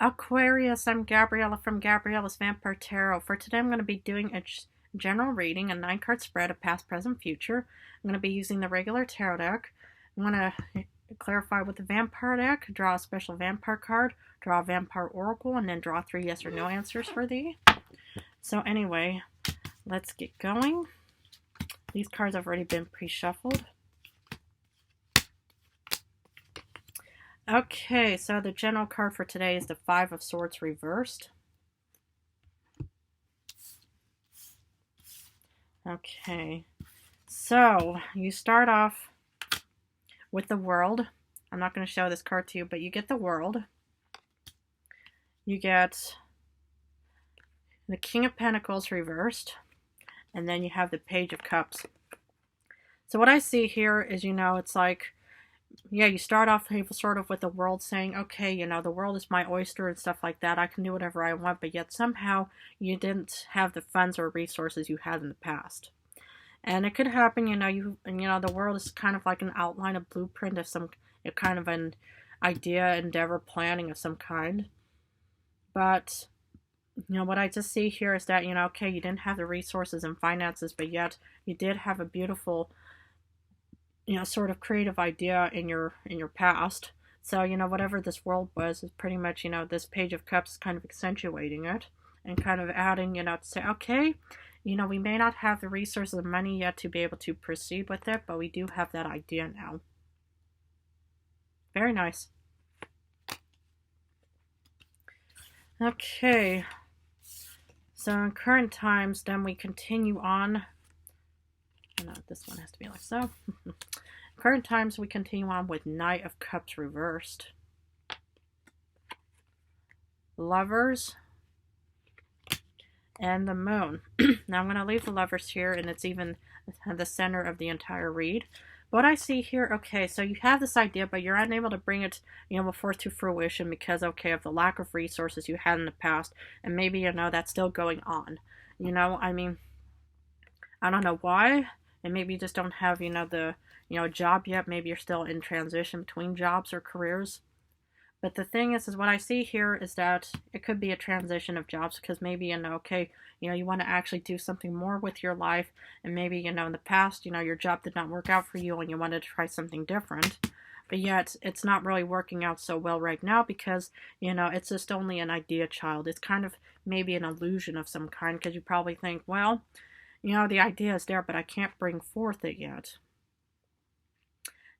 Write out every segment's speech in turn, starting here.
Aquarius, I'm Gabriella from Gabriella's Vampire Tarot. For today, I'm going to be doing a general reading, a 9-card spread of past, present, future. I'm going to be using the regular tarot deck. I'm going to clarify with the vampire deck, draw a special vampire card, draw a vampire oracle, and then draw 3 yes or no answers for thee. So anyway, let's get going. These cards have already been pre-shuffled. Okay, so the general card for today is the 5 of Swords reversed. Okay, so you start off with the World. I'm not going to show this card to you, but you get the World. You get the King of Pentacles reversed, and then you have the Page of Cups. So what I see here is, it's like, yeah, you start off sort of with the world saying, okay, the world is my oyster and stuff like that. I can do whatever I want, but yet somehow you didn't have the funds or resources you had in the past. And it could happen, the world is kind of like an outline, a blueprint of some kind of an idea, endeavor, planning of some kind. But, what I just see here is that, okay, you didn't have the resources and finances, but yet you did have a beautiful sort of creative idea in your past. So, whatever this world was is pretty much, this Page of Cups is kind of accentuating it and kind of adding, to say, okay, we may not have the resources and money yet to be able to proceed with it, but we do have that idea now. Very nice. Okay. So in current times, then we continue on. No, this one has to be like so. Current times, we continue on with Knight of Cups reversed. Lovers. And the Moon. Now I'm going to leave the Lovers here, and it's even the center of the entire read. What I see here, okay, so you have this idea, but you're unable to bring it, forth to fruition because, okay, of the lack of resources you had in the past, and maybe, that's still going on. I mean, I don't know why. And maybe you just don't have, the, job yet. Maybe you're still in transition between jobs or careers. But the thing is what I see here is that it could be a transition of jobs because maybe, okay, you want to actually do something more with your life. And maybe, in the past, your job did not work out for you and you wanted to try something different. But yet it's not really working out so well right now because, it's just only an idea child. It's kind of maybe an illusion of some kind because you probably think, well, the idea is there, but I can't bring forth it yet.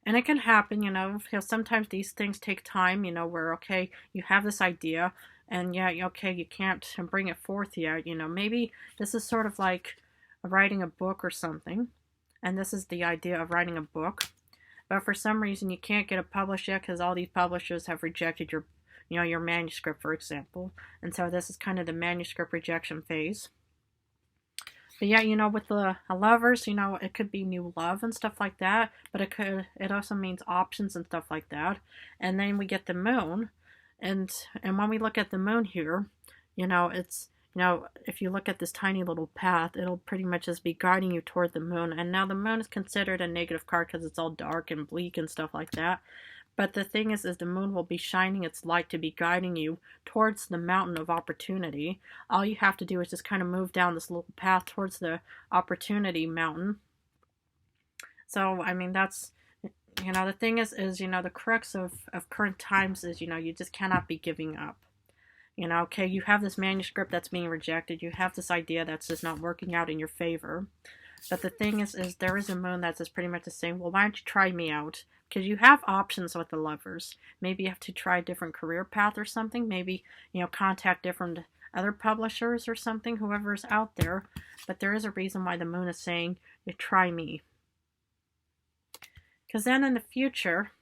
And it can happen, because sometimes these things take time, where, okay, you have this idea, and yeah, okay, you can't bring it forth yet, maybe this is sort of like writing a book or something, and this is the idea of writing a book, but for some reason you can't get it published yet because all these publishers have rejected your manuscript, for example, and so this is kind of the manuscript rejection phase. But yeah, with the Lovers, it could be new love and stuff like that, but it also means options and stuff like that. And then we get the Moon, and when we look at the Moon here, it's, if you look at this tiny little path, it'll pretty much just be guiding you toward the Moon. And now the Moon is considered a negative card because it's all dark and bleak and stuff like that. But the thing is the Moon will be shining its light to be guiding you towards the mountain of opportunity. All you have to do is just kind of move down this little path towards the opportunity mountain. So, I mean, that's, the thing is the crux of current times is, you just cannot be giving up. Okay, you have this manuscript that's being rejected. You have this idea that's just not working out in your favor. But the thing is there is a Moon that's just pretty much the same. Well, why don't you try me out? Because you have options with the Lovers. Maybe you have to try a different career path or something. Maybe, contact different other publishers or something, whoever's out there. But there is a reason why the Moon is saying, try me. Because then in the future,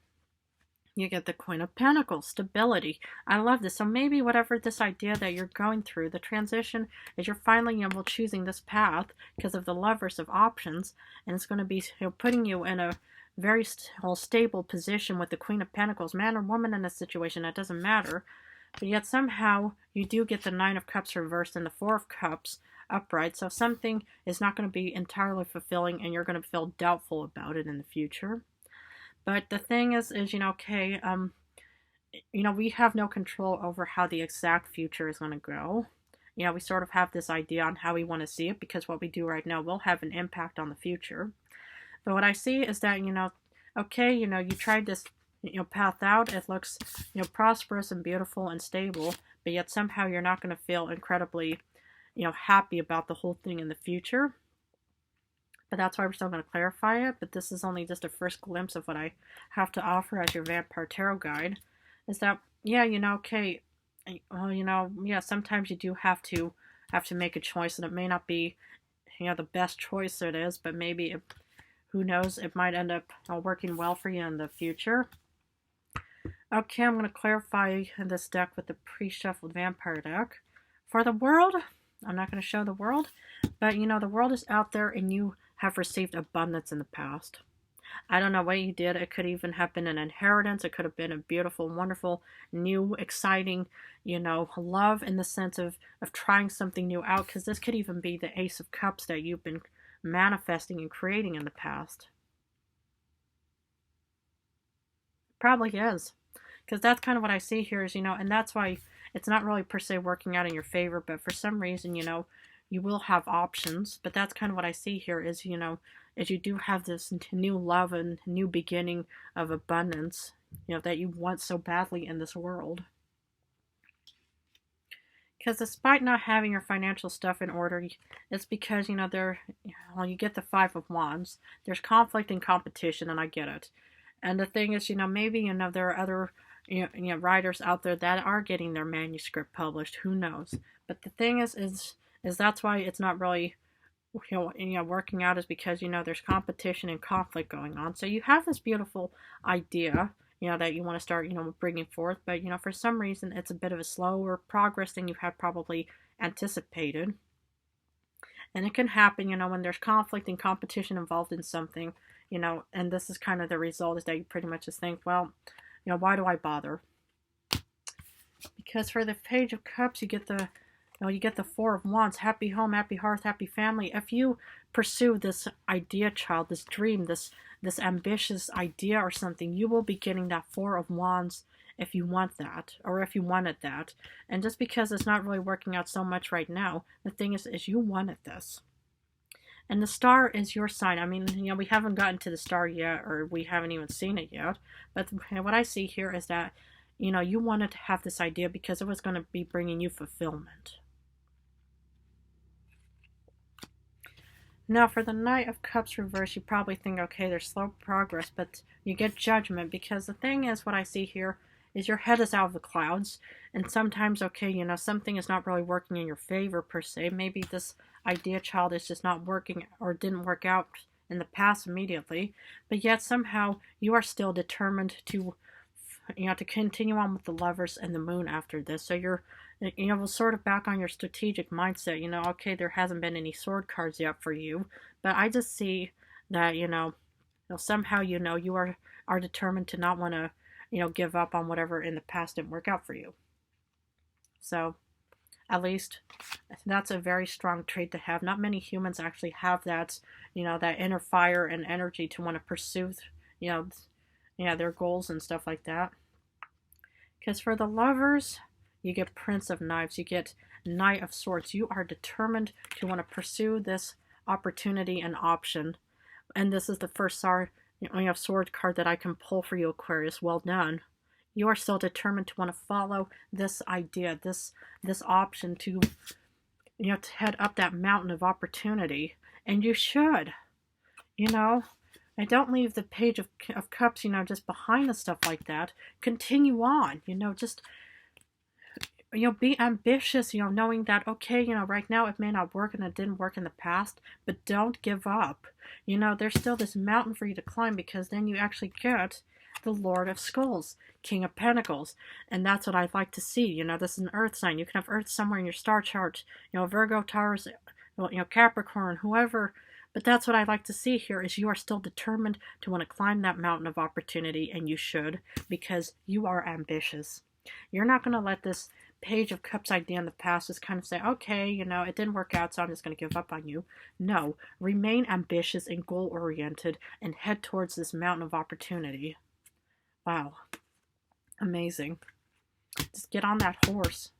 you get the Queen of Pentacles, stability. I love this. So maybe whatever this idea that you're going through, the transition is you're finally, choosing this path because of the Lovers of options. And it's going to be putting you in a very stable position with the Queen of Pentacles, man or woman in this situation, it doesn't matter. But yet somehow you do get the Nine of Cups reversed and the Four of Cups upright. So something is not going to be entirely fulfilling and you're going to feel doubtful about it in the future. But the thing is okay, we have no control over how the exact future is going to go. We sort of have this idea on how we want to see it because what we do right now will have an impact on the future. But what I see is that, okay, you tried this, path out. It looks, prosperous and beautiful and stable, but yet somehow you're not going to feel incredibly, happy about the whole thing in the future. But that's why we're still going to clarify it. But this is only just a first glimpse of what I have to offer as your Vampire Tarot guide. Is that, yeah, okay, well, yeah, sometimes you do have to make a choice, and it may not be, the best choice it is, but maybe who knows, it might end up working well for you in the future. Okay, I'm going to clarify this deck with the pre-shuffled vampire deck. For the world, I'm not going to show the world, but the world is out there and you have received abundance in the past. I don't know what you did. It could even have been an inheritance. It could have been a beautiful, wonderful, new, exciting, love in the sense of trying something new out. Because this could even be the Ace of Cups that you've been manifesting and creating in the past. Probably is. Because that's kind of what I see here is, and that's why it's not really per se working out in your favor. But for some reason, you will have options. But that's kind of what I see here is, is you do have this new love and new beginning of abundance, that you want so badly in this world. Because despite not having your financial stuff in order, it's because, you get the Five of Wands. There's conflict and competition, and I get it. And the thing is, maybe, there are other, writers out there that are getting their manuscript published. Who knows? But the thing is that's why it's not really, working out is because, there's competition and conflict going on. So you have this beautiful idea, that you want to start, bringing forth. But, for some reason, it's a bit of a slower progress than you had probably anticipated. And it can happen, when there's conflict and competition involved in something, and this is kind of the result is that you pretty much just think, well, why do I bother? Because for the Page of Cups, you get the Four of Wands, happy home, happy hearth, happy family. If you pursue this idea, child, this dream, this ambitious idea or something, you will be getting that Four of Wands if you want that, or if you wanted that. And just because it's not really working out so much right now, the thing is you wanted this. And the Star is your sign. I mean, we haven't gotten to the Star yet, or we haven't even seen it yet. But what I see here is that, you wanted to have this idea because it was going to be bringing you fulfillment. Now, for the Knight of Cups reverse, you probably think, okay, there's slow progress, but you get Judgment, because the thing is, what I see here is your head is out of the clouds, and sometimes, okay, something is not really working in your favor, per se. Maybe this idea, child, is just not working, or didn't work out in the past immediately, but yet somehow you are still determined to, to continue on with the Lovers and the Moon after this. So you're, sort of back on your strategic mindset. Okay, there hasn't been any sword cards yet for you, but I just see that, somehow, you are determined to not want to, give up on whatever in the past didn't work out for you. So, at least, that's a very strong trait to have. Not many humans actually have that, that inner fire and energy to want to pursue, their goals and stuff like that. Because for the Lovers, you get Prince of Knives, you get Knight of Swords. You are determined to want to pursue this opportunity and option. And this is the first sword card that I can pull for you, Aquarius. Well done. You are still determined to want to follow this idea, this option to, to head up that mountain of opportunity. And you should, and don't leave the Page of Cups, just behind the stuff like that. Continue on, just, be ambitious, knowing that, okay, right now it may not work and it didn't work in the past, but don't give up. There's still this mountain for you to climb, because then you actually get the Lord of Skulls, King of Pentacles. And that's what I'd like to see. This is an earth sign. You can have earth somewhere in your star chart, Virgo, Taurus, Capricorn, whoever. But that's what I'd like to see here is you are still determined to want to climb that mountain of opportunity, and you should, because you are ambitious. You're not going to let this Page of Cups idea in the past just kind of say, okay, it didn't work out, so I'm just going to give up on you. No, remain ambitious and goal-oriented and head towards this mountain of opportunity. Wow. Amazing. Just get on that horse.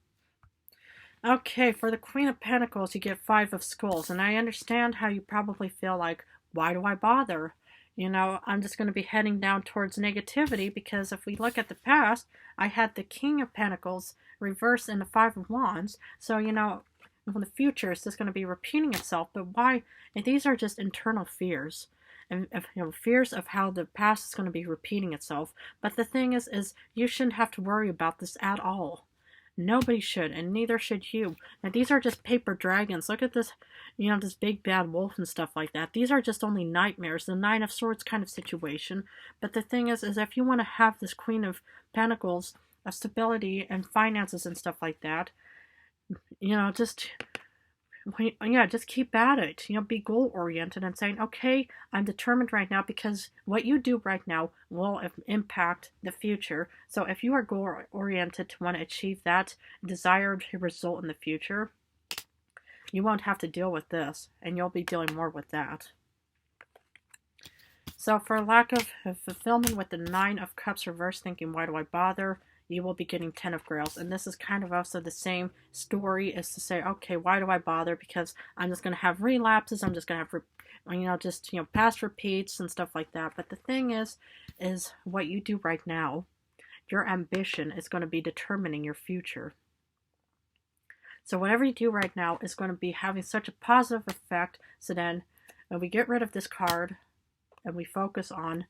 Okay, for the Queen of Pentacles, you get Five of Skulls. And I understand how you probably feel like, why do I bother? You know, I'm just going to be heading down towards negativity because if we look at the past, I had the King of Pentacles reversed in the Five of Wands. So, you know, in the future, it's just going to be repeating itself. But why? And these are just internal fears. And you know, fears of how the past is going to be repeating itself. But the thing is you shouldn't have to worry about this at all. Nobody should, and neither should you. Now, these are just paper dragons. Look at this, you know, this big bad wolf and stuff like that. These are just only nightmares, the Nine of Swords kind of situation. But the thing is if you want to have this Queen of Pentacles, of stability and finances and stuff like that, you know, just keep at it. You know, be goal oriented and saying, okay, I'm determined right now because what you do right now will impact the future. So if you are goal oriented to want to achieve that desired result in the future, you won't have to deal with this, and you'll be dealing more with that. So for lack of fulfillment with the Nine of Cups reverse, thinking, why do I bother? You will be getting 10 of Grails. And this is kind of also the same story as to say, okay, why do I bother? Because I'm just going to have relapses. I'm just going to have, past repeats and stuff like that. But the thing is what you do right now, your ambition is going to be determining your future. So whatever you do right now is going to be having such a positive effect. So then when we get rid of this card and we focus on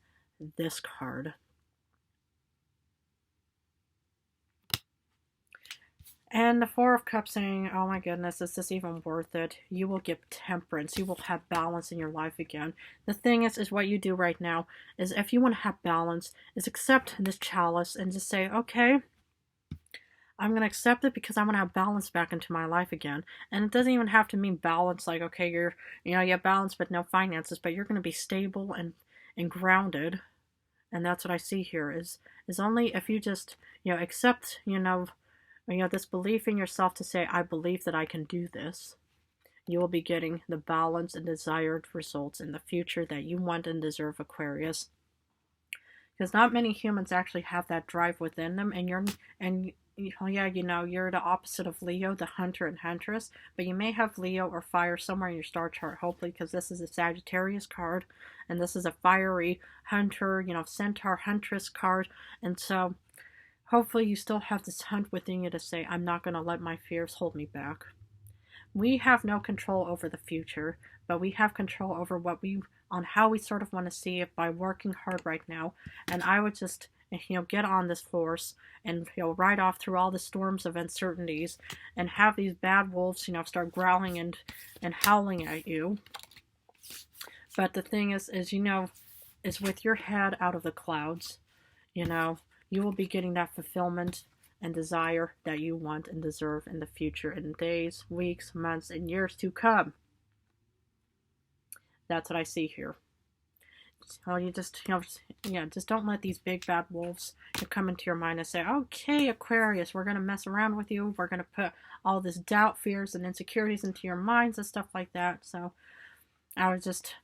this card. And the Four of Cups saying, oh my goodness, is this even worth it? You will get temperance. You will have balance in your life again. The thing is what you do right now is if you want to have balance, is accept this chalice and just say, okay, I'm going to accept it because I want to have balance back into my life again. And it doesn't even have to mean balance like, okay, you have balance but no finances, but you're going to be stable and grounded. And that's what I see here is only if you just, accept, this belief in yourself to say, I believe that I can do this, you will be getting the balance and desired results in the future that you want and deserve, Aquarius. Because not many humans actually have that drive within them, and you're the opposite of Leo, the hunter and huntress, but you may have Leo or fire somewhere in your star chart, hopefully, because this is a Sagittarius card, and this is a fiery hunter, centaur, huntress card, and so hopefully you still have this hunt within you to say, I'm not going to let my fears hold me back. We have no control over the future, but we have control over on how we sort of want to see it by working hard right now. And I would just, get on this horse and, ride off through all the storms of uncertainties and have these bad wolves, start growling and howling at you. But the thing is with your head out of the clouds, you will be getting that fulfillment and desire that you want and deserve in the future, in days, weeks, months, and years to come. That's what I see here. So you just, just don't let these big bad wolves come into your mind and say, okay, Aquarius, we're going to mess around with you. We're going to put all this doubt, fears, and insecurities into your minds and stuff like that. So I would just,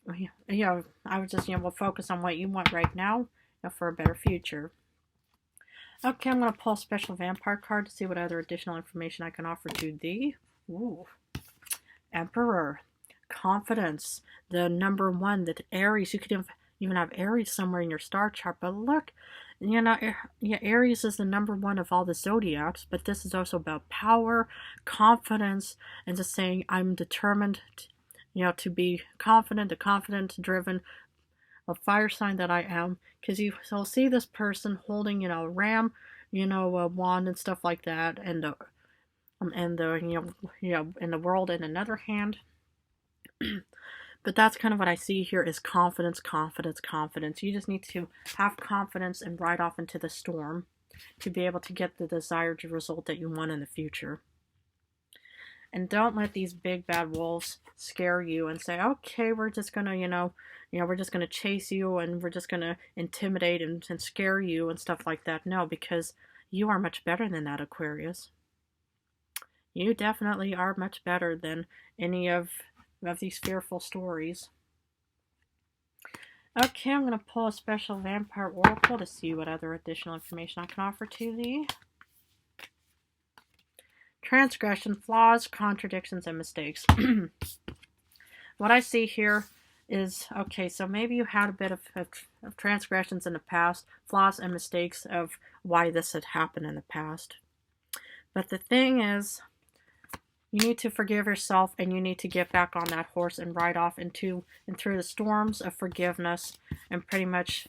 we'll focus on what you want right now for a better future. Okay, I'm going to pull a special vampire card to see what other additional information I can offer to thee. Ooh. Emperor. Confidence. The number one, that Aries. You could even have Aries somewhere in your star chart. But look, Aries is the number one of all the zodiacs. But this is also about power, confidence, and just saying, I'm determined, to be confident, driven, a fire sign that I am, because you'll see this person holding, a ram, a wand and stuff like that, and in the world in another hand. But that's kind of what I see here is confidence. You just need to have confidence and ride off into the storm to be able to get the desired result that you want in the future. And don't let these big bad wolves scare you and say, okay, we're just going to, we're just going to chase you and we're just going to intimidate and scare you and stuff like that. No, because you are much better than that, Aquarius. You definitely are much better than any of these fearful stories. Okay, I'm going to pull a special vampire oracle to see what other additional information I can offer to thee. Transgression, flaws, contradictions, and mistakes. What I see here is, okay, so maybe you had a bit of transgressions in the past, flaws and mistakes of why this had happened in the past. But the thing is, you need to forgive yourself, and you need to get back on that horse and ride off into and through the storms of forgiveness, and pretty much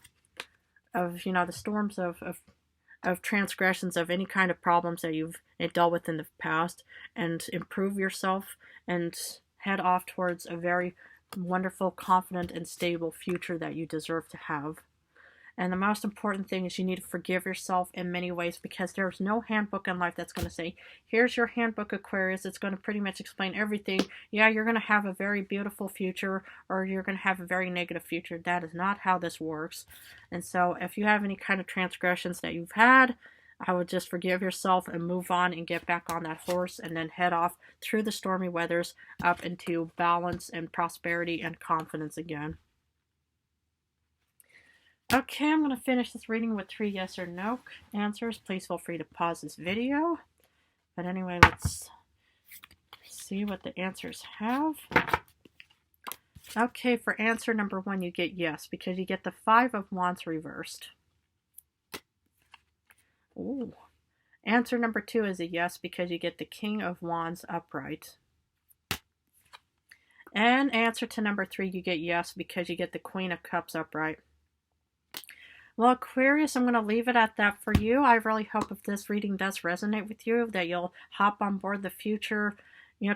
of, you know, the storms of transgressions, of any kind of problems that you've dealt with in the past, and improve yourself and head off towards a very wonderful, confident, and stable future that you deserve to have. And the most important thing is you need to forgive yourself in many ways, because there's no handbook in life that's going to say, here's your handbook, Aquarius. It's going to pretty much explain everything. Yeah, you're going to have a very beautiful future, or you're going to have a very negative future. That is not how this works. And so if you have any kind of transgressions that you've had, I would just forgive yourself and move on and get back on that horse, and then head off through the stormy weathers up into balance and prosperity and confidence again. Okay, I'm going to finish this reading with 3 yes or no answers. Please feel free to pause this video. But anyway, let's see what the answers have. Okay, for answer number 1, you get yes, because you get the 5 of Wands reversed. Ooh. Answer number 2 is a yes, because you get the King of Wands upright. And answer to number 3, you get yes, because you get the Queen of Cups upright. Well, Aquarius, I'm going to leave it at that for you. I really hope if this reading does resonate with you, that you'll hop on board the future,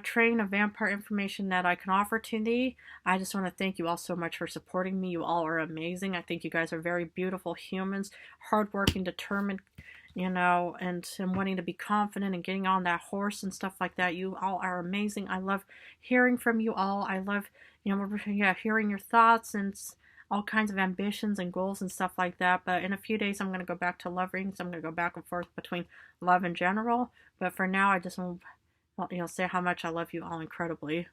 train of vampire information that I can offer to thee. I just want to thank you all so much for supporting me. You all are amazing. I think you guys are very beautiful humans, hardworking, determined, and wanting to be confident and getting on that horse and stuff like that. You all are amazing. I love hearing from you all. I love, hearing your thoughts and all kinds of ambitions and goals and stuff like that. But in a few days, I'm going to go back to love readings. I'm going to go back and forth between love in general. But for now, I just want to say how much I love you all incredibly.